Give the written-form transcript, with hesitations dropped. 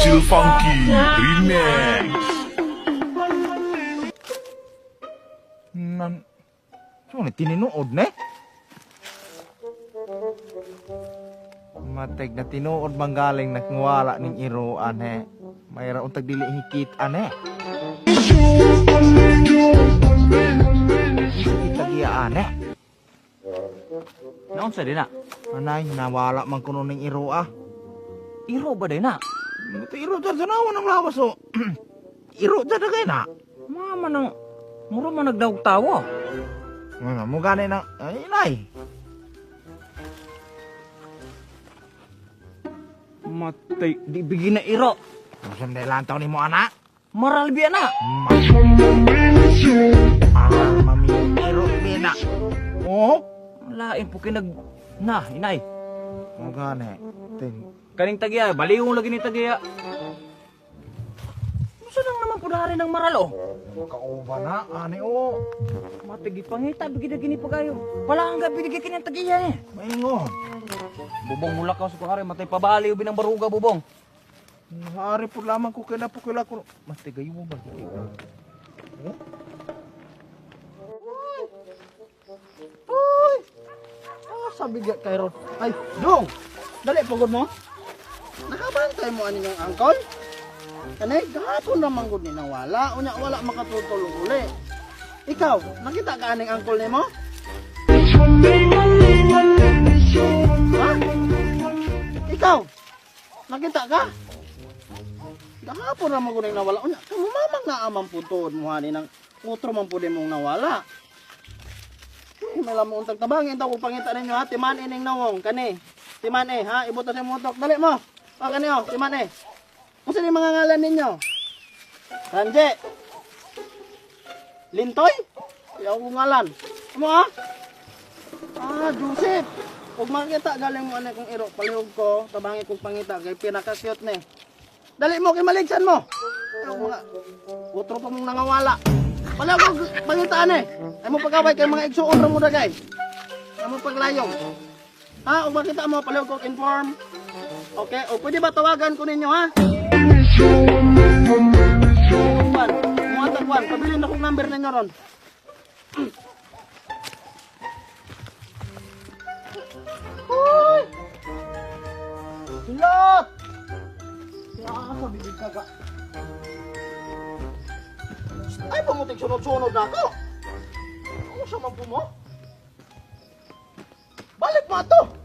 Chill Funky Remix. So, tininuod na eh. Mateg na tinuod bang galing nagwala ning iruan eh. Mayroon tag dili hikitan eh. Itagiyaan eh. Naon sa dina? Anay, nawala man kuno ning iro ah. Iro ba din na? Ito iro dyan sa nawan ng lawas o. Iro dyan na kayo na. Mama nang mura man nagdawag tawa. Mo ganay na, ay inay. Matay, di bigin na iro. Masam na ilantaw ni mo anak. Maralbi na. Mami, iro bina. Oh? Lain po kinag... Na, inay. Mo ganay. Ting. Kaning tagiya, baliw lagi ni tagiya. Gusto lang naman pudari ng maral oh. Kauba na, ani o. Matigi pangita, bigida gini pagayo. Pala ang gabi bigida kini tagiya eh. Maingon. Bubong mula ka sa kuhari, matay pabaliw binang baruga bubong. Hari po lamang ko kila po kila ko. Mas tigayo mo ba? Uy! Sabi ka kay Ron. Ay, Dong! Dali, pagod mo. Nakabantay mo ani yung angkol? Kanay, gahapon naman gud ni nawala. Unya, wala makatutulog uli. Ikaw, nakita ka aning angkol ni mo? Ha? Ikaw, nakita ka? Gahapon naman gud ni nawala. Unya, kamamang na amang putuod mo hani ng utro man pud mong nawala. May lamang untag tabangin taw pangita ninyo ha, timan ining nawong kani. Timan ha, ibutas yung motok. Dali mo. O kani o, timan Kung saan yung mga ngalan ninyo? Ranje. Lintoy? Ayaw ko ngalan. Ano ha? Joseph. Huwag makita galing mo ano kung iro. Palihog ko, tabangin kong pangita. Kaya pinaka-cute ni. Dali mo, kay maligsan mo. Ayaw mga, utro pa mong nangawala. Wala ko pangitaan eh. Ay mo pagkaway kay mga igsuon mo na guys. Ay mo paglayong. Ha, o makita mo, palihog ko inform. Okay, o pwede ba tawagan ko ninyo ha? Mga tagwan, pabilin akong number ninyo ron. Uy! Silot! Nakakasabibig ka ka. Ay, pamutik sunod-sunod na ako. Ano sa man po mo? Balik mo ato!